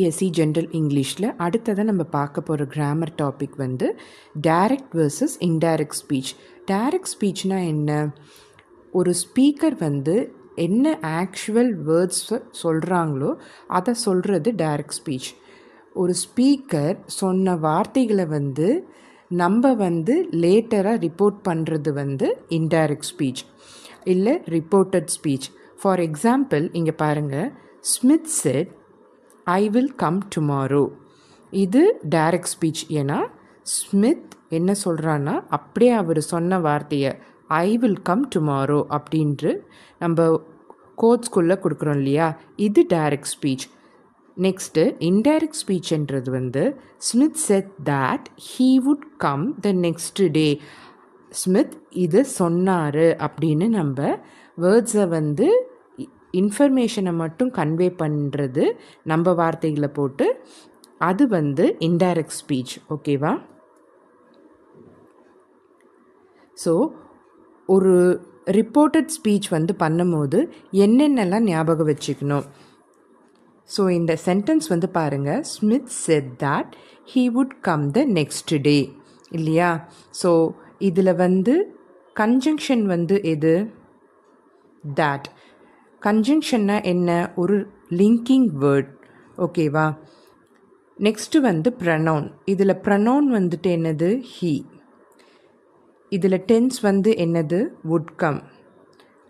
TNPSC general இங்கிலீஷில் அடுத்ததாக நம்ம பார்க்க போகிற கிராமர் டாபிக் வந்து direct versus indirect speech. Direct ஸ்பீச்னால் என்ன? ஒரு ஸ்பீக்கர் வந்து என்ன ஆக்சுவல் வேர்ட்ஸ் சொல்கிறாங்களோ அதை சொல்கிறது டைரக்ட் ஸ்பீச். ஒரு ஸ்பீக்கர் சொன்ன வார்த்தைகளை வந்து நம்ம வந்து லேட்டராக ரிப்போர்ட் பண்ணுறது வந்து இன்டைரக்ட் ஸ்பீச் இல்லை ரிப்போர்ட்டட் ஸ்பீச். ஃபார் எக்ஸாம்பிள் இங்கே பாருங்கள், Smith set I will come tomorrow. இது டைரக்ட் ஸ்பீச். ஏன்னா ஸ்மித் என்ன சொல்கிறான்னா அப்படியே அவர் சொன்ன வார்த்தையை ஐ வில் கம் டுமாரோ அப்படின்ட்டு நம்ம கோட்ஸ்குள்ளே கொடுக்குறோம் இல்லையா, இது டைரக்ட் ஸ்பீச். நெக்ஸ்ட்டு இன்டைரக்ட் ஸ்பீச்ன்றது வந்து Smith set that he would come the next day. Smith இது சொன்னார் அப்படின்னு நம்ம வேர்ட்ஸை வந்து இன்ஃபர்மேஷனை மட்டும் கன்வே பண்ணுறது நம்ம வார்த்தைகளை போட்டு, அது வந்து இன்டைரக்ட் ஸ்பீச். ஓகேவா? ஸோ ஒரு ரிப்போர்ட்டட் ஸ்பீச் வந்து பண்ணும்போது என்னென்னலாம் ஞாபகம் வச்சுக்கணும். ஸோ இந்த சென்டென்ஸ் வந்து பாருங்கள், Smith set that he would come the next day இல்லையா? ஸோ இதில் வந்து கன்ஜங்ஷன் வந்து எது? தட். கன்ஜங்ஷன்னா என்ன? ஒரு லிங்கிங் வேர்ட். ஓகேவா? நெக்ஸ்ட்டு வந்து ப்ரனவுன். இதில் ப்ரனவுன் வந்துட்டு என்னது? ஹீ. இதில் டென்ஸ் வந்து என்னது? Would come.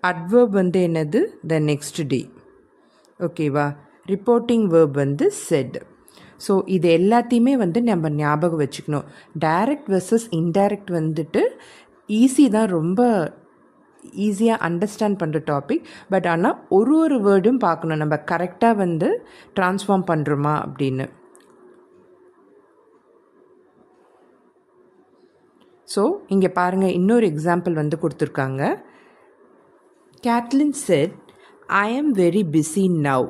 அட்வர்ப் வந்து என்னது? The next day. ஓகேவா? ரிப்போர்ட்டிங் வேர்ப் வந்து செட். ஸோ இது எல்லாத்தையுமே வந்து நம்ம ஞாபகம் வச்சுக்கணும். டைரக்ட் வெர்சஸ் இன்டைரக்ட் வந்துட்டு ஈஸி தான், ரொம்ப ஈஸியாக அண்டர்ஸ்டாண்ட் பண்ணுற டாபிக். பட் ஆனால் ஒரு வேர்டும் பார்க்கணும், நம்ம கரெக்டாக வந்து ட்ரான்ஸ்ஃபார்ம் பண்ணுறோமா அப்படின்னு. ஸோ இங்கே பாருங்கள், இன்னொரு எக்ஸாம்பிள் வந்து கொடுத்துருக்காங்க. Catelyn set I am very busy now.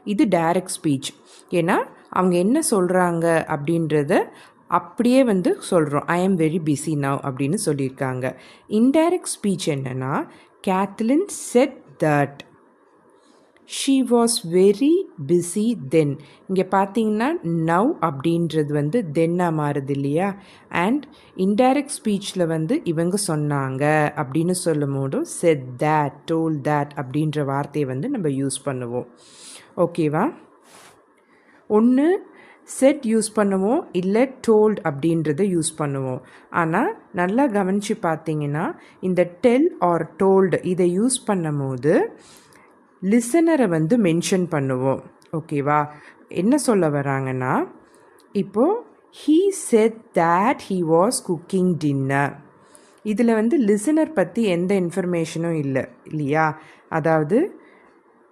இது டைரக்ட் ஸ்பீச். ஏன்னா அவங்க என்ன சொல்கிறாங்க அப்படின்றத அப்படியே வந்து சொல்கிறோம். ஐ ஆம் வெரி பிஸி நவ் அப்படின்னு சொல்லியிருக்காங்க. இன்டைரக்ட் ஸ்பீச் என்னென்னா, Kathleen said that she was very busy then. இங்கே பார்த்தீங்கன்னா நவ் அப்படின்றது வந்து தென்னாக மாறுது இல்லையா? அண்ட் இன்டைரக்ட் ஸ்பீச்சில் வந்து இவங்க சொன்னாங்க அப்படின்னு சொல்லும் போது செட் தேட், டோல் தேட் அப்படின்ற வார்த்தையை வந்து நம்ம யூஸ் பண்ணுவோம். ஓகேவா? ஒன்று செட் யூஸ் பண்ணுவோம், இல்லை டோல்ட் அப்படின்றத யூஸ் பண்ணுவோம். ஆனால் நல்லா கவனித்து பார்த்தீங்கன்னா இந்த டெல் ஆர் டோல்டு இதை யூஸ் பண்ணும் போது லிசனரை வந்து மென்ஷன் பண்ணுவோம். ஓகேவா? என்ன சொல்ல வராங்கன்னா, இப்போது he set that he was cooking dinner. இதில் வந்து லிசனர் பற்றி எந்த இன்ஃபர்மேஷனும் இல்லை இல்லையா? அதாவது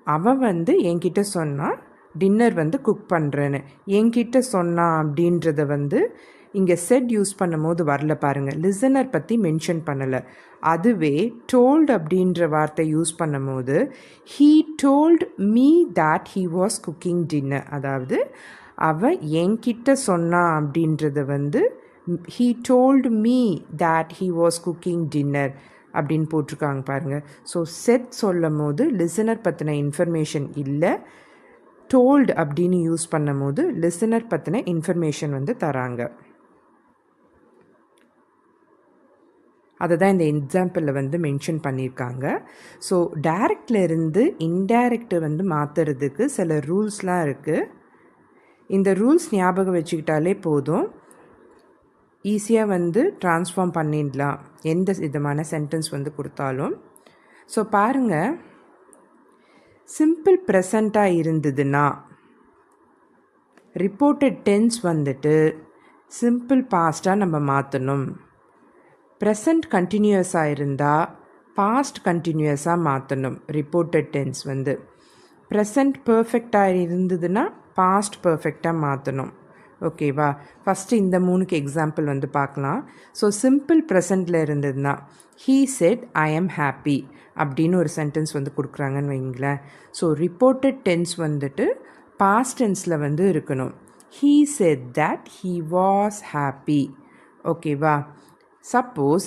அவன் வந்து என்கிட்ட சொன்னான் டின்னர் வந்து குக் பண்ணுறேன்னு, என்கிட்ட சொன்னான் அப்படின்றத வந்து இங்கே செட் யூஸ் பண்ணும் போது வரல பாருங்கள், லிசனர் பற்றி மென்ஷன் பண்ணலை. அதுவே டோல்ட் அப்படின்ற வார்த்தை யூஸ் பண்ணும் போது he told me that he was cooking dinner, அதாவது அவன் என்கிட்ட சொன்னான் அப்படின்றத வந்து he told me that he was cooking dinner அப்படின்னு போட்டிருக்காங்க பாருங்கள். ஸோ செட் சொல்லும் போது லிசனர் பற்றின இன்ஃபர்மேஷன் இல்லை, டோல்டு அப்படின்னு யூஸ் பண்ணும் போது லிசனர் பற்றின இன்ஃபர்மேஷன் வந்து தராங்க. அதை தான் இந்த எக்ஸாம்பிளில் வந்து மென்ஷன் பண்ணியிருக்காங்க. ஸோ டைரக்ட்லேருந்து இன்டைரக்ட் வந்து மாற்றுறதுக்கு சில ரூல்ஸ்லாம் இருக்குது. இந்த ரூல்ஸ் ஞாபகம் வச்சுக்கிட்டாலே போதும், ஈஸியாக வந்து ட்ரான்ஸ்ஃபார்ம் பண்ணிடலாம் எந்த விதமான சென்டென்ஸ் வந்து கொடுத்தாலும். ஸோ பாருங்கள், சிம்பிள் ப்ரெசண்ட்டாக இருந்ததுன்னா ரிப்போர்ட்டட் டென்ஸ் வந்துட்டு சிம்பிள் பாஸ்ட்டாக நம்ம மாற்றணும். ப்ரெசண்ட் கண்டினியூஸாக இருந்தால் பாஸ்ட் கண்டினியூஸாக மாற்றணும். ரிப்போர்ட்டட் டென்ஸ் வந்து ப்ரெசண்ட் பர்ஃபெக்டாக இருந்ததுன்னா பாஸ்ட் பர்ஃபெக்டாக மாற்றணும். ஓகேவா? ஃபஸ்ட்டு இந்த 3க்கு எக்ஸாம்பிள் வந்து பார்க்கலாம். ஸோ சிம்பிள் ப்ரெசண்ட்டில் இருந்ததுன்னா he said I am happy அப்படின்னு ஒரு சென்டென்ஸ் வந்து கொடுக்குறாங்கன்னு வைங்களேன். ஸோ ரிப்போர்ட்டட் டென்ஸ் வந்துட்டு பாஸ்ட் டென்ஸில் வந்து இருக்கணும். He said that he was happy. ஓகேவா? சப்போஸ்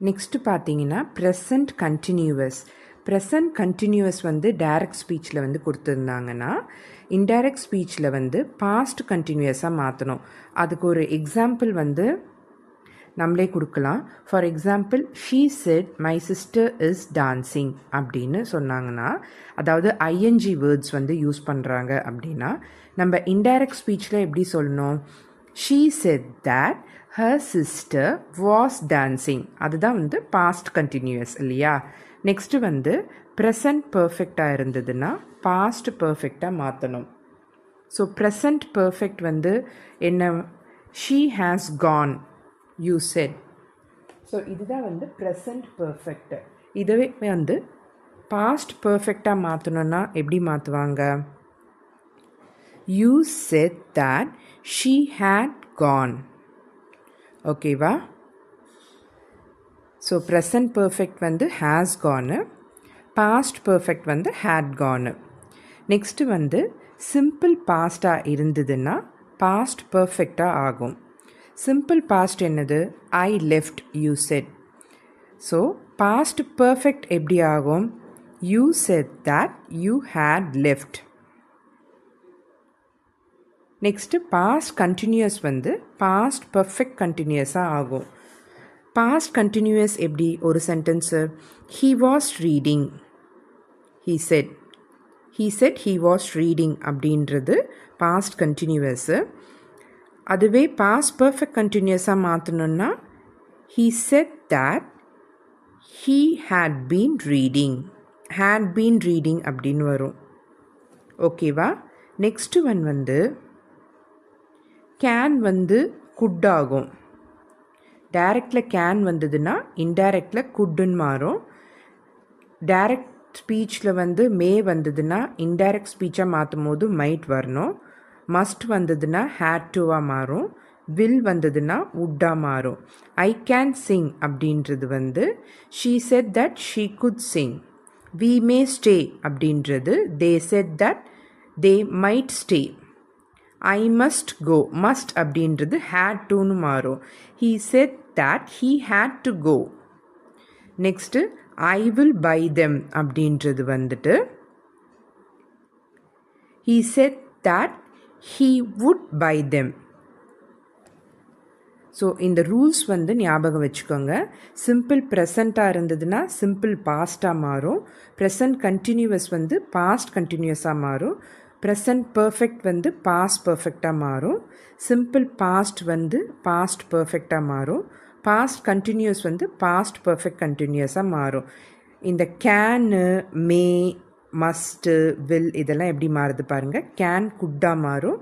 நெக்ஸ்ட்டு பார்த்தீங்கன்னா ப்ரெசண்ட் கண்டினியூவஸ். ப்ரெசன்ட் கண்டினியூஸ் வந்து டைரக்ட் ஸ்பீச்சில் வந்து கொடுத்துருந்தாங்கன்னா இன்டைரக்ட் ஸ்பீச்சில் வந்து பாஸ்ட் கண்டினியூஸாக மாற்றணும். அதுக்கு ஒரு எக்ஸாம்பிள் வந்து நம்மளே கொடுக்கலாம். For example, she said my sister is dancing அப்படின்னு சொன்னாங்கன்னா, அதாவது ஐஎன்ஜி வேர்ட்ஸ் வந்து யூஸ் பண்ணுறாங்க அப்படின்னா நம்ம இன்டைரக்ட் ஸ்பீச்சில் எப்படி சொல்லணும்? She said that her sister was dancing. அதுதான் வந்து பாஸ்ட் கண்டினியூஸ் இல்லையா? நெக்ஸ்ட்டு வந்து ப்ரெசன்ட் பர்ஃபெக்டாக இருந்ததுன்னா பாஸ்ட் பர்ஃபெக்டாக மாற்றணும். ஸோ ப்ரெசன்ட் பர்ஃபெக்ட் வந்து என்ன? She has Khan you said. So இதுதான் வந்து ப்ரெசன்ட் பர்ஃபெக்ட். இதுவே வந்து பாஸ்ட் பர்ஃபெக்டாக மாற்றணுன்னா எப்படி மாற்றுவாங்க? You said that she had gone. ஓகேவா? ஸோ ப்ரெசன்ட் பர்ஃபெக்ட் வந்து ஹேஸ் கானு, பாஸ்ட் பர்ஃபெக்ட் வந்து ஹேட் கானு. நெக்ஸ்ட்டு வந்து சிம்பிள் பாஸ்டாக இருந்ததுன்னா பாஸ்ட் பர்ஃபெக்டாக ஆகும். சிம்பிள் பாஸ்ட் என்னது? I left you said. So past perfect எப்படி ஆகும்? You said that you had left. Next past continuous வந்து பாஸ்ட் பர்ஃபெக்ட் கண்டினியூஸாக ஆகும். பாஸ்ட் கண்டினியூஸ் எப்படி? ஒரு sentence, he was reading, he said. He said he was reading அப்படின்றது past continuous. அதுவே past perfect கண்டினியூஸாக மாற்றணுன்னா he said that he had been reading, had been reading அப்படின்னு வரும். ஓகேவா? நெக்ஸ்ட்டு ஒன் வந்து கேன் வந்து குட் ஆகும். டைரக்டில் கேன் வந்ததுன்னா இன்டைரக்டில் குட்டுன்னு மாறும். டைரக்ட் ஸ்பீச்சில் வந்து மே வந்ததுன்னா இன்டைரக்ட் ஸ்பீச்சாக மாற்றும் போது மைட் வரணும். மஸ்ட் வந்ததுன்னா ஹேட் டுவாக மாறும். வில் வந்ததுன்னா வுட்டாக மாறும். ஐ கேன் சிங் அப்படின்றது வந்து she said that she could sing. We may stay அப்படின்றது they said that they might stay. I must go, must அப்படின்றது ஹேட் டுன்னு மாறும். He said that he had to go. Next I will buy them அப்படின்றது வந்துட்டு he said that he would buy them. So இந்த rules வந்து ஞாபகம் வச்சுக்கோங்க. Simple ப்ரெசண்ட்டாக இருந்ததுன்னா சிம்பிள் பாஸ்ட்டாக மாறும். ப்ரெசன்ட் கண்டினியூவஸ் வந்து பாஸ்ட் கண்டினியூஸாக மாறும். ப்ரெசன்ட் பர்ஃபெக்ட் வந்து பாஸ்ட் பர்ஃபெக்டாக மாறும். சிம்பிள் பாஸ்ட் வந்து பாஸ்ட் பர்ஃபெக்டாக மாறும். பாஸ்ட் கண்டினியூஸ் வந்து பாஸ்ட் பர்ஃபெக்ட் கண்டினியூஸாக மாறும். இந்த கேனு, மே, மஸ்ட்டு, வில் இதெல்லாம் எப்படி மாறுது பாருங்கள். கேன் குட்டாக மாறும்,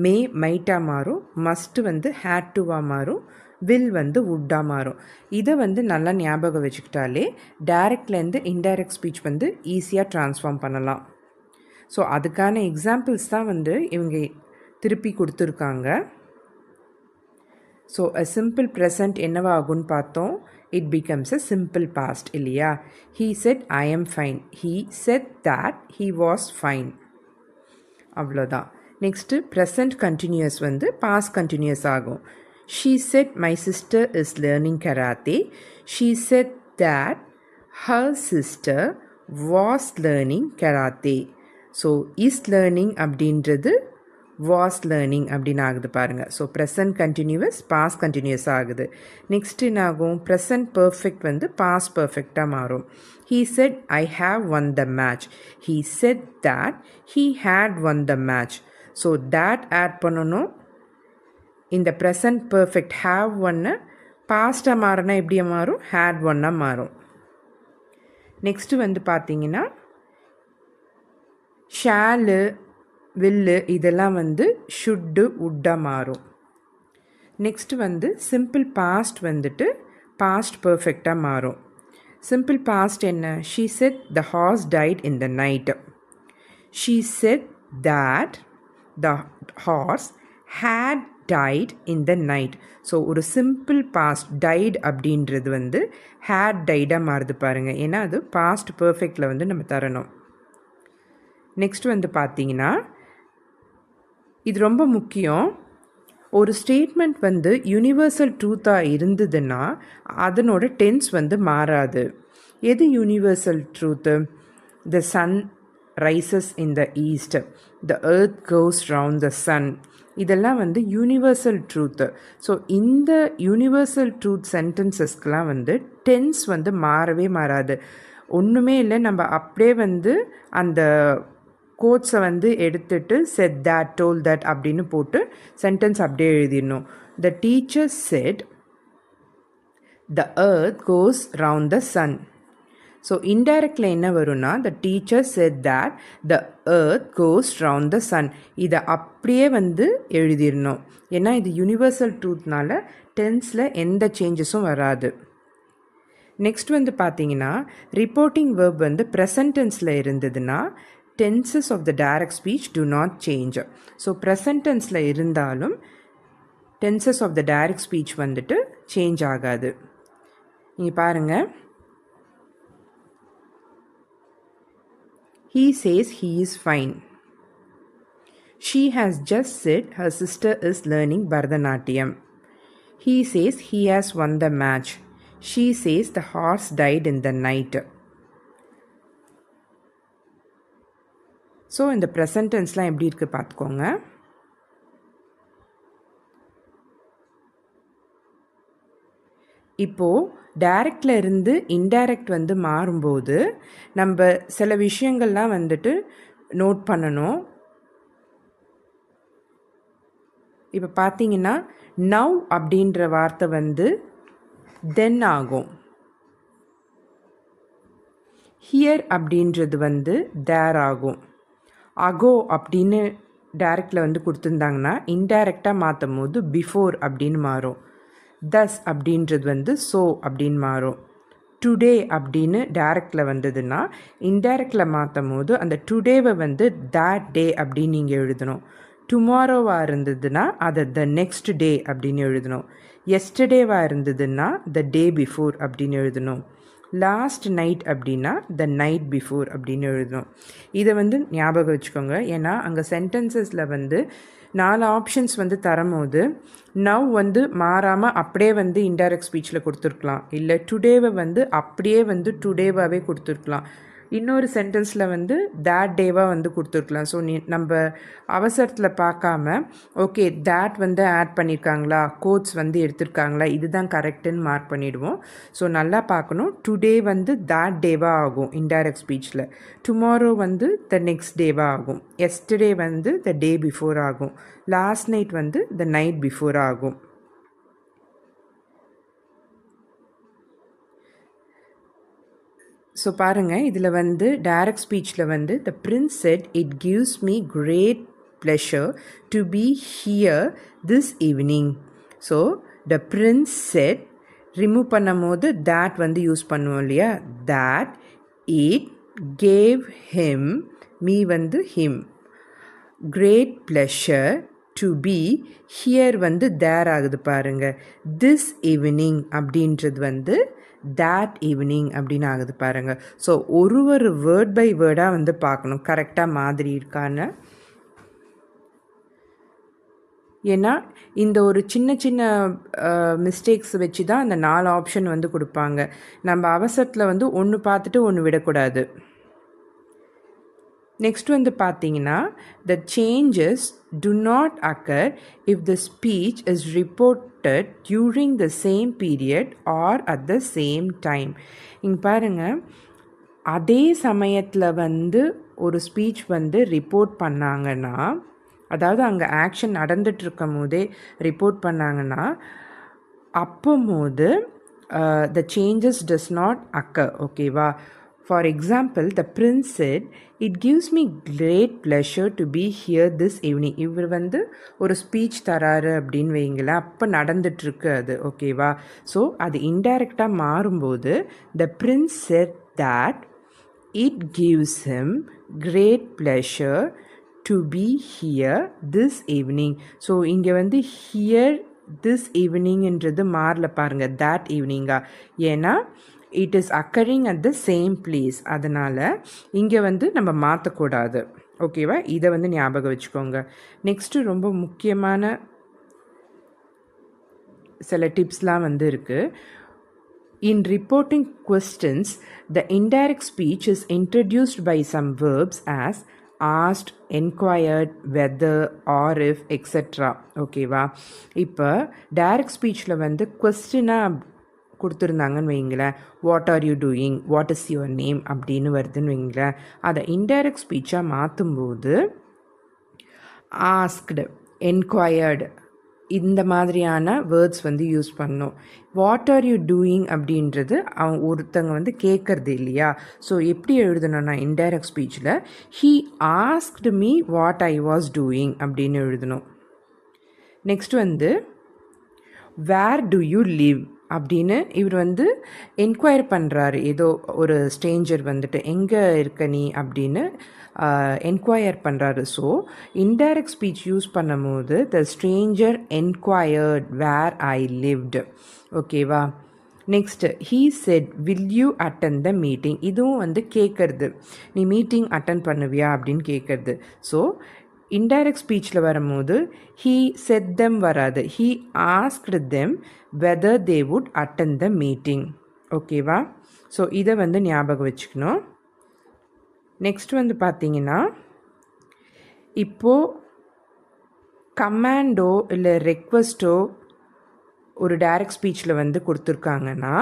மே மைட்டாக மாறும், மஸ்ட்டு வந்து ஹேட் டுவாக மாறும், வில் வந்து வுட்டாக மாறும். இதை வந்து நல்லா ஞாபகம் வச்சுக்கிட்டாலே டைரக்ட்லேருந்து இன்டைரக்ட் ஸ்பீச் வந்து ஈஸியாக ட்ரான்ஸ்ஃபார்ம் பண்ணலாம். ஸோ அதுக்கான எக்ஸாம்பிள்ஸ் தான் வந்து இவங்க திருப்பி கொடுத்துருக்காங்க. ஸோ அ சிம்பிள் ப்ரெசண்ட் என்னவாகும்னு பார்த்தோம். it becomes a simple past இல்லையா? he said I am fine, he said that he was fine. அவ்வளோதான். நெக்ஸ்ட்டு ப்ரெசண்ட் கண்டினியூஸ் வந்து பாஸ்ட் கண்டினியூஸ் ஆகும். she said my sister is learning karate, she said that her sister was learning karate. So is learning அப்படின்றது was learning அப்படின்னு ஆகுது பாருங்கள். So present continuous past continuous ஆகுது. Next என்ன ஆகும்? Present perfect வந்து பாஸ்ட் பர்ஃபெக்டாக மாறும். He said I have won the match, he said that he had won the match. So that add பண்ணணும். இந்த ப்ரெசன்ட் பர்ஃபெக்ட் ஹாவ் ஒன்று பாஸ்ட்டாக மாறினா எப்படியா மாறும்? ஹேட் ஒன்னாக மாறும். நெக்ஸ்ட்டு வந்து பார்த்தீங்கன்னா ஷாலு, வில்லு இதெல்லாம் வந்து ஷுட்டு, வுட்டாக மாறும். நெக்ஸ்ட் வந்து சிம்பிள் பாஸ்ட் வந்துட்டு பாஸ்ட் பர்ஃபெக்டாக மாறும். சிம்பிள் பாஸ்ட் என்ன? She said the horse died in the night, she said that the horse had died in the night. So ஒரு சிம்பிள் பாஸ்ட் டைட் அப்படின்றது வந்து ஹேட் டைடாக மாறுது பாருங்கள். ஏன்னா அது பாஸ்ட் பர்ஃபெக்டில் வந்து நம்ம தரணும். நெக்ஸ்ட் வந்து பார்த்தீங்கன்னா இது ரொம்ப முக்கியம். ஒரு ஸ்டேட்மெண்ட் வந்து யூனிவர்சல் ட்ரூத்தாக இருந்ததுன்னா அதனோட டென்ஸ் வந்து மாறாது. எது universal truth? the sun rises in the east, the earth goes round the sun. இதெல்லாம் வந்து யூனிவர்சல் ட்ரூத்து. ஸோ இந்த யூனிவர்சல் ட்ரூத் சென்டென்சஸ்க்கெலாம் வந்து டென்ஸ் வந்து மாறவே மாறாது. ஒன்றுமே இல்லை, நம்ம அப்படியே வந்து அந்த கோட்ஸை வந்து எடுத்துட்டு செட் தட், டோல் தட் அப்படின்னு போட்டு சென்டென்ஸ் அப்படியே எழுதிடணும். The teacher said the earth goes round the sun. So இன்டைரக்டில் என்ன வரும்னா, the teacher said that the earth goes round the sun. இதை அப்படியே வந்து எழுதிடணும். ஏன்னா இது யூனிவர்சல் ட்ரூத்னால டென்ஸில் எந்த சேஞ்சஸும் வராது. நெக்ஸ்ட் வந்து பார்த்தீங்கன்னா, ரிப்போர்ட்டிங் வேர்ப் வந்து ப்ரெசன்ட் டென்ஸில் இருந்ததுன்னா tenses of the direct speech do not change. So present டென்ஸில் இருந்தாலும் tenses of the direct speech வந்துட்டு சேஞ்ச் ஆகாது. நீங்கள் பாருங்கள், he says he is fine. She has just said her sister is learning Bharatanatyam. He says he has won the match. She says the horse died in the night. So இந்த present டென்ஸ்லாம் எப்படி இருக்குது பார்த்துக்கோங்க. இப்போது டைரக்டில் இருந்து indirect வந்து மாறும்போது நம்ம சில விஷயங்கள்லாம் வந்துட்டு நோட் பண்ணணும். இப்போ பார்த்தீங்கன்னா, நவ் அப்படின்ற வார்த்தை வந்து தென் ஆகும். ஹியர் அப்படின்றது வந்து தேர் ஆகும். அகோ அப்படின்னு டைரக்டில் வந்து கொடுத்துருந்தாங்கன்னா இன்டைரக்டாக மாற்றும் போது பிஃபோர் அப்படின்னு மாறும். தஸ் அப்படின்றது வந்து ஸோ அப்படின்னு மாறும். டுடே அப்படின்னு டைரக்டில் வந்ததுன்னா இன்டைரக்டில் மாற்றும் போது அந்த டுடேவை வந்து தேட் டே அப்படின்னு நீங்கள் எழுதணும். டுமாரோவாக இருந்ததுன்னா அதை த நெக்ஸ்ட் டே அப்படின்னு எழுதணும். எஸ்டர்டேவாக இருந்ததுன்னா த டே பிஃபோர் அப்படின்னு எழுதணும். லாஸ்ட் நைட் அப்படின்னா த நைட் பிஃபோர் அப்படின்னு எழுதணும். இதை வந்து ஞாபகம் வச்சுக்கோங்க. ஏன்னா அங்கே சென்டென்சஸில் வந்து 4 ஆப்ஷன்ஸ் வந்து தரும்போது நவ் வந்து மாறாமல் அப்படியே வந்து இன்டைரக்ட் ஸ்பீச்சில் கொடுத்துருக்கலாம். இல்லை டுடேவை வந்து அப்படியே வந்து டுடேவாகவே கொடுத்துருக்கலாம். இன்னொரு சென்டென்ஸில் வந்து தேட் டேவாக வந்து கொடுத்துருக்கலாம். ஸோ நம்ம அவசரத்தில் பார்க்காம ஓகே தேட் வந்து ஆட் பண்ணியிருக்காங்களா, கோட்ஸ் வந்து எடுத்திருக்காங்களா, இதுதான் கரெக்டுன்னு மார்க் பண்ணிவிடுவோம். ஸோ நல்லா பார்க்கணும். டுடே வந்து தேட் டேவாக ஆகும் இன்டைரக்ட் ஸ்பீச்சில். டுமாரோ வந்து த நெக்ஸ்ட் டேவாக ஆகும். எஸ்டர்டே வந்து த டே பிஃபோர் ஆகும். லாஸ்ட் நைட் வந்து த நைட் பிஃபோர் ஆகும். ஸோ பாருங்கள், இதில் வந்து டைரக்ட் ஸ்பீச்சில் வந்து the prince said it gives me great pleasure to be here this evening. So the prince said remove பண்ணும் போது தேட் வந்து யூஸ் பண்ணுவோம் இல்லையா, that it gave him, me வந்து him, great pleasure to be here வந்து there ஆகுது பாருங்கள். This evening அப்படின்றது வந்து தேட் ஈவினிங் அப்படின்னு ஆகுது பாருங்கள். ஸோ ஒரு வேர்ட் பை வேர்டாக வந்து பார்க்கணும் கரெக்டாக மாதிரி இருக்கான்னு. ஏன்னா இந்த ஒரு சின்ன சின்ன மிஸ்டேக்ஸ் வச்சு தான் அந்த 4 ஆப்ஷன் வந்து கொடுப்பாங்க. நம்ம அவசரத்தில் வந்து ஒன்று பார்த்துட்டு ஒன்று விடக்கூடாது. நெக்ஸ்ட் வந்து பார்த்தீங்கன்னா, the changes do not occur if the speech is reported during the same period or at the same time. இங்கே பாருங்கள், அதே சமயத்தில் வந்து ஒரு ஸ்பீச் வந்து ரிப்போர்ட் பண்ணாங்கன்னா, அதாவது அங்கே ஆக்ஷன் நடந்துகிட்ருக்கும் போதே ரிப்போர்ட் பண்ணாங்கன்னா அப்போது the changes does not occur. ஓகேவா? For example, the prince said, "It gives me great pleasure to be here this evening." இவர் வந்து ஒரு ஸ்பீச் தராரு அப்படின்னு வைங்களேன், அப்போ நடந்துட்டுருக்கு அது. ஓகேவா? ஸோ அது இன்டைரக்டாக மாறும்போது the prince said that it gives him great pleasure to be here this evening. So இங்கே வந்து here this eveningன்றது மாறல பாருங்கள், that eveningா. ஏன்னா it is occurring at the same place. அதனால் இங்கே வந்து நம்ம மாற்றக்கூடாது. ஓகேவா? இதை வந்து ஞாபகம் வச்சுக்கோங்க. நெக்ஸ்ட்டு ரொம்ப முக்கியமான சில டிப்ஸ்லாம் வந்து இருக்குது. In reporting questions, the indirect speech is introduced by some verbs as asked, enquired, whether, or if, etc. ஓகேவா? இப்போ டைரக்ட் ஸ்பீச்சில் வந்து கொஸ்டினாக கொடுத்துருந்தாங்கன்னு வைங்களேன், what are you doing, what is your name அப்படின்னு வருதுன்னு வைங்களேன், அதை இன்டைரக்ட் ஸ்பீச்சாக மாற்றும்போது ஆஸ்க்டு, என்கொயர்டு இந்த மாதிரியான வேர்ட்ஸ் வந்து யூஸ் பண்ணோம். வாட் ஆர் யூ டூயிங் அப்படின்றது அவங்க ஒருத்தங்க வந்து கேட்குறது இல்லையா? ஸோ எப்படி எழுதணும்னா இன்டைரக்ட் ஸ்பீச்சில் he asked me what I was doing அப்படின்னு எழுதணும். நெக்ஸ்ட் வந்து வேர் டு யூ லிவ் அப்படின்னு இவர் வந்து என்கொயர் பண்ணுறாரு. ஏதோ ஒரு ஸ்ட்ரேஞ்சர் வந்துட்டு எங்கே இருக்க நீ அப்படின்னு என்கொயர் பண்ணுறாரு. ஸோ இன்டைரக்ட் ஸ்பீச் யூஸ் பண்ணும்போது the stranger enquired where I lived. ஓகேவா? Next he said will you attend the meeting. இதுவும் வந்து கேட்குறது, நீ மீட்டிங் அட்டன் பண்ணுவியா அப்படின்னு கேட்குறது. ஸோ இன்டைரக்ட் ஸ்பீச்சில் வரும்போது ஹீ செட் தெம் வராது, he asked them whether they would attend the meeting. ஓகேவா? ஸோ இதை வந்து ஞாபகம் வச்சுக்கணும். நெக்ஸ்ட் வந்து பார்த்தீங்கன்னா, இப்போது கமாண்டோ இல்லை ரெக்வஸ்ட்டோ ஒரு டைரக்ட் ஸ்பீச்சில் வந்து கொடுத்துருக்காங்கன்னா,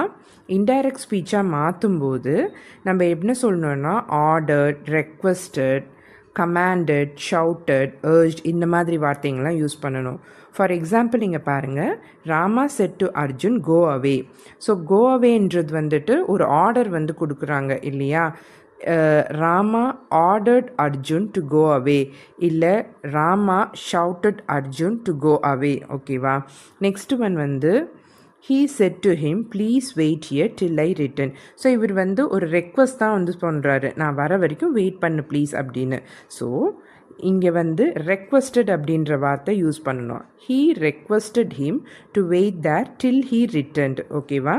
இன்டைரக்ட் ஸ்பீச்சாக மாற்றும்போது நம்ம என்ன சொல்லணுன்னா ordered, requested, commanded, shouted, urged இந்த மாதிரி வார்த்தைங்கள்லாம் யூஸ் பண்ணணும். ஃபார் எக்ஸாம்பிள் இங்கே பாருங்கள், Rama said to Arjun go away. So go அவேன்றது வந்துட்டு ஒரு ஆர்டர் வந்து கொடுக்குறாங்க இல்லையா? Rama ordered Arjun to go away, இல்லை Rama shouted Arjun to go away. ஓகேவா? நெக்ஸ்ட் ஒன் வந்து he said to him please wait here till I return. So இவர் வந்து ஒரு ரெக்வஸ்ட் தான் வந்து பண்ணுறாரு, நான் வர வரைக்கும் வெயிட் பண்ணு ப்ளீஸ் அப்படின்னு. ஸோ இங்கே வந்து ரெக்வஸ்டட் அப்படின்ற வார்த்தை யூஸ் பண்ணணும். He requested him to wait there till he returned. ஓகேவா?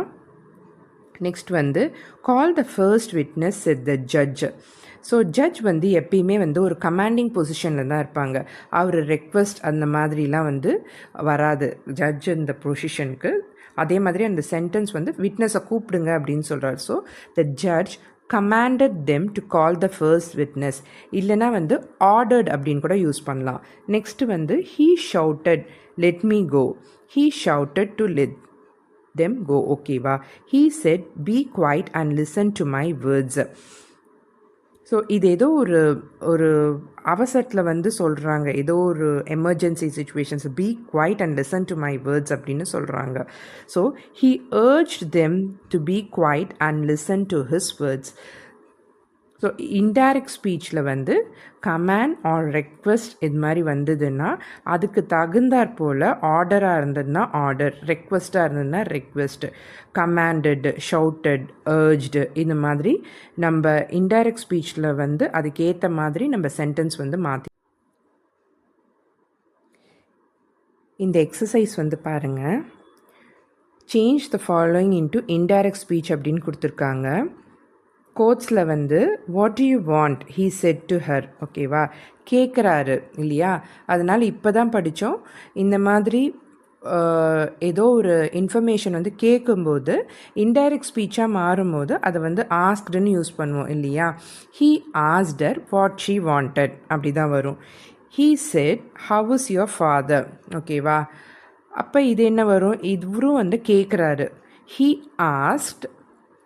நெக்ஸ்ட் வந்து call the first witness said the judge. So judge வந்து எப்பயுமே வந்து ஒரு கமாண்டிங் பொசிஷனில் தான் இருப்பாங்க. அவர் ரெக்வஸ்ட் அந்த மாதிரிலாம் வந்து வராது ஜட்ஜ் இந்த பொசிஷனுக்கு. அதே மாதிரி அந்த சென்டென்ஸ் வந்து விட்னஸை கூப்பிடுங்க அப்படின்னு சொல்கிறார். So the judge commanded them to call the first witness, இல்லைனா வந்து ordered அப்படின்னு கூட யூஸ் பண்ணலாம். நெக்ஸ்ட் வந்து he shouted let me go, he shouted to let them go. ஓகேவா? he said be quiet and listen to my words. So இது ஏதோ ஒரு அவசரத்தில் வந்து சொல்கிறாங்க, ஏதோ ஒரு emergency situations, be quiet and listen to my words அப்படின்னு சொல்கிறாங்க. So he urged them to be quiet and listen to his words. So indirect ஸ்பீச்சில் வந்து கமாண்ட் ஆர் ரெக்வஸ்ட் இது மாதிரி வந்ததுன்னா அதுக்கு தகுந்தாற் போல் ஆர்டராக இருந்ததுன்னா ஆர்டர், ரெக்வஸ்ட்டாக இருந்ததுன்னா ரெக்வஸ்ட், கமாண்டட், ஷவுட்டட், அர்ஜ்டு இந்த மாதிரி நம்ம இன்டைரக்ட் ஸ்பீச்சில் வந்து அதுக்கேற்ற மாதிரி நம்ம சென்டென்ஸ் வந்து மாற்றி. இந்த எக்ஸசைஸ் வந்து பாருங்கள், change the following into indirect speech அப்படின்னு கொடுத்துருக்காங்க. கோட்ஸில் வந்து what to you want he said to her. ஓகேவா? கேட்குறாரு இல்லையா? அதனால் இப்போ தான் படித்தோம். இந்த மாதிரி ஏதோ ஒரு இன்ஃபர்மேஷன் வந்து கேட்கும்போது இன்டைரக்ட் ஸ்பீச்சாக மாறும்போது அதை வந்து ஆஸ்க்டுன்னு யூஸ் பண்ணுவோம் இல்லையா? He asked her what she wanted அப்படி தான் வரும். He said how is your father. ஓகேவா? அப்போ இது என்ன வரும்? இதுவரும் வந்து கேட்குறாரு. He asked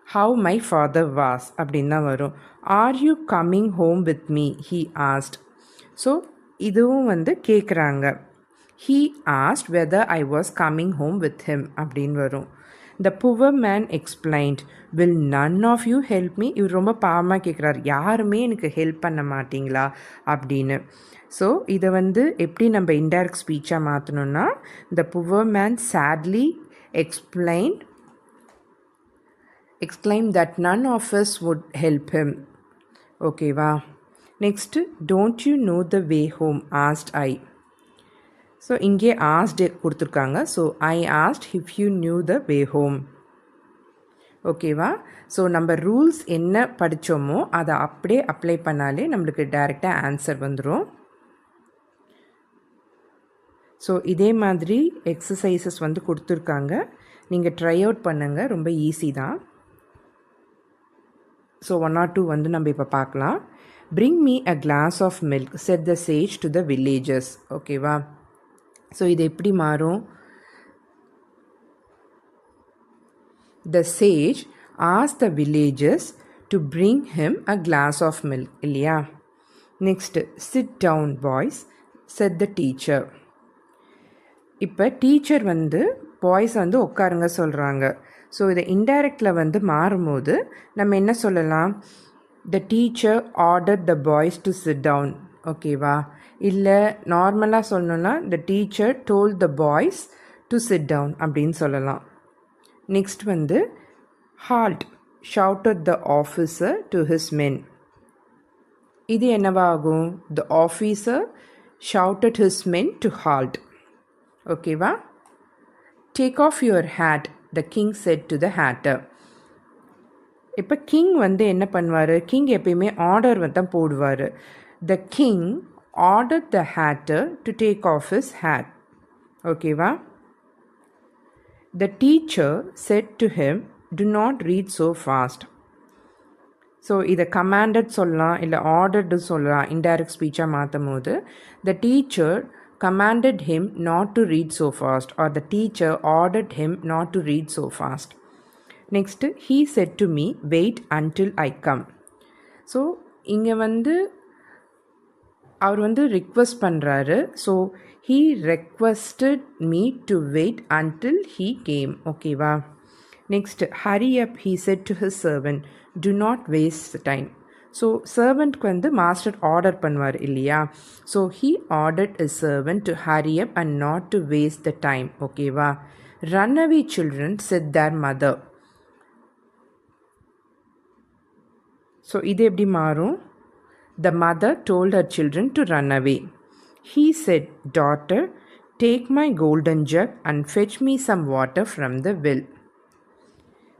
how my father was அப்படின்னு தான் வரும். Are you coming home with me he asked. So இதுவும் வந்து கேட்குறாங்க. He asked whether I was coming home with him அப்படின்னு வரும். The poor man explained will none of you help me. இவர் ரொம்ப பாவமாக கேட்குறாரு, யாருமே எனக்கு ஹெல்ப் பண்ண மாட்டிங்களா அப்படின்னு. ஸோ இதை வந்து எப்படி நம்ம இன்டைரக்ட் ஸ்பீச்சாக மாற்றணுன்னா, the poor man sadly exclaimed that none of us would help him. ஓகேவா? Next don't you know the way home asked I. So இங்கே ஆஸ்ட் கொடுத்துருக்காங்க. So I asked if you knew the way home. ஓகேவா? So நம்ம rules என்ன படித்தோமோ அதை அப்படியே apply பண்ணாலே நம்மளுக்கு டைரெக்டாக ஆன்சர் வந்துடும். ஸோ இதே மாதிரி எக்ஸசைசஸ் வந்து கொடுத்துருக்காங்க. நீங்கள் ட்ரை அவுட் பண்ணுங்கள், ரொம்ப ஈஸி தான். ஸோ 1 or 2 வந்து நம்ம இப்போ பார்க்கலாம். Bring me a glass of milk, said the sage to the villagers. ஓகேவா? ஸோ இது எப்படி மாறும்? The sage asked the villagers to bring him a glass of milk. இல்லையா? Next, sit down boys, said the teacher. இப்போ teacher வந்து boys வந்து உட்காருங்க சொல்கிறாங்க. ஸோ இதை இன்டைரக்டில் வந்து மாறும்போது நம்ம என்ன சொல்லலாம்? The teacher order the boys to sit down. ஓகேவா? இல்லை நார்மலாக சொல்லணும்னா the teacher told the boys to sit down அப்படின்னு சொல்லலாம். நெக்ஸ்ட் வந்து halt shouted the officer to his men. இது என்னவாகும்? The officer shouted his men to halt. ஓகேவா? Take off your hat, the king said to the hatter. இப்போ king வந்து என்ன பண்ணுவார்? கிங் எப்பயுமே ஆர்டர் தான் போடுவார். The king order the header to take off his hat. ஓகேவா? The teacher said to him, do not read so fast. So இதை commanded சொல்லலாம், இல்லை ஆர்டர்டு சொல்லலாம். இன்டைரக்ட் ஸ்பீச்சாக மாற்றும் போது the teacher commanded him not to read so fast, or the teacher ordered him not to read so fast. Next, he said to me, wait until I come. So இங்கே வந்து அவர் வந்து request பண்ணுறாரு. So he requested me to wait until he came. ஓகேவா? Next, hurry up, he said to his servant, do not waste time. So சர்வெண்ட்க்கு வந்து master order பண்ணுவார் இல்லையா? So he ordered a servant to hurry up and not to waste the time. ஓகேவா? Run away children said their mother. So இது எப்படி மாறும்? The mother told her children to run away. He said, daughter, take my golden jug and fetch me some water from the well.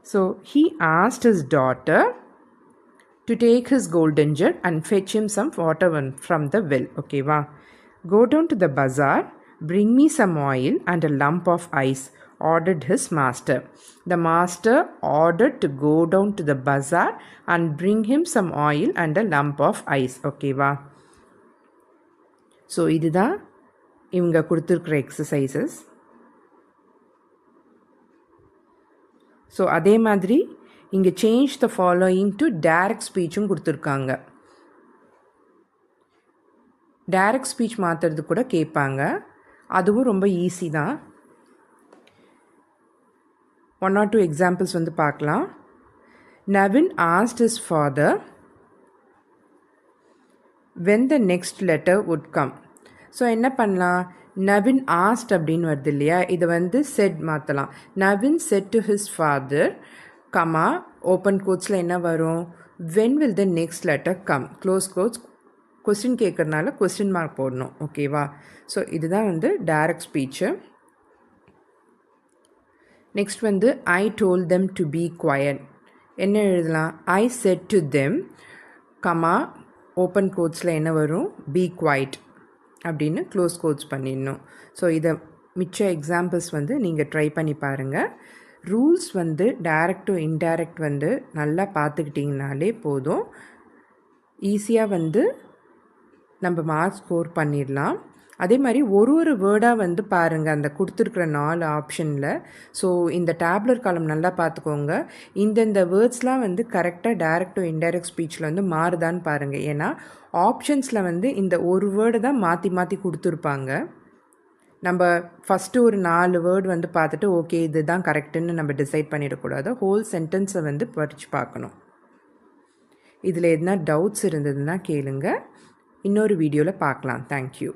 So he asked his daughter to take his golden jug and fetch him some water from the well. Okay, va? Go down to the bazaar, bring me some oil and a lump of ice, ordered his master. The master ordered to go down to the bazaar and bring him some oil and a lump of ice. Okay, va? So, இதுதான் இவங்க கொடுத்துருக்கிற exercises. So அதே மாதிரி இங்கே change the following to direct ஸ்பீச்சும் கொடுத்துருக்காங்க. Direct speech மாற்றுறது கூட கேட்பாங்க. அதுவும் ரொம்ப ஈஸி தான். 1 or 2 எக்ஸாம்பிள்ஸ் வந்து பார்க்கலாம். Navin asked his father when the next letter would come. So என்ன பண்ணலாம்? நவின் ஆஸ்ட் அப்படின்னு வருது இல்லையா? இதை வந்து செட் மாற்றலாம். Navin said to his father, comma open கோட்ஸில் என்ன வரும்? When will the next letter come, close quotes. Question கேட்குறதுனால கொஸ்டின் மார்க் போடணும். ஓகேவா? ஸோ இதுதான் வந்து டைரக்ட் ஸ்பீச்சு. நெக்ஸ்ட் வந்து I told them to be quiet. என்ன எழுதலாம்? I said to them, comma open கோட்ஸில் என்ன வரும்? பி குவைட் அப்படின்னு க்ளோஸ் கோட்ஸ் பண்ணிடணும். ஸோ இதை மிச்ச எக்ஸாம்பிள்ஸ் வந்து நீங்கள் ட்ரை பண்ணி பாருங்கள். ரூல்ஸ் வந்து டைரக்ட் டு இன்டைரக்ட் வந்து நல்லா பார்த்துக்கிட்டிங்கனாலே போதும். ஈஸியாக வந்து நம்ம மார்க் ஸ்கோர் பண்ணிடலாம். அதே மாதிரி ஒரு வேர்டாக வந்து பாருங்கள் அந்த கொடுத்துருக்குற 4 ஆப்ஷனில். ஸோ இந்த டேப்லர் காலம் நல்லா பார்த்துக்கோங்க. இந்தந்த வேர்ட்ஸ்லாம் வந்து கரெக்டாக டைரக்ட் டு இன்டைரக்ட் ஸ்பீச்சில் வந்து மாறுதான்னு பாருங்கள். ஏன்னா ஆப்ஷன்ஸில் வந்து இந்த ஒரு வேர்டு தான் மாற்றி மாற்றி கொடுத்துருப்பாங்க. நம்ம ஃபஸ்ட்டு ஒரு 4 வேர்டு வந்து பார்த்துட்டு ஓகே இது தான் கரெக்டுன்னு நம்ம டிசைட் பண்ணிடக்கூடாது. ஹோல் சென்டென்ஸை வந்து படித்து பார்க்கணும். இதில் எதுனா டவுட்ஸ் இருந்ததுன்னா கேளுங்க. இன்னொரு வீடியோவில் பார்க்கலாம். தேங்க்யூ.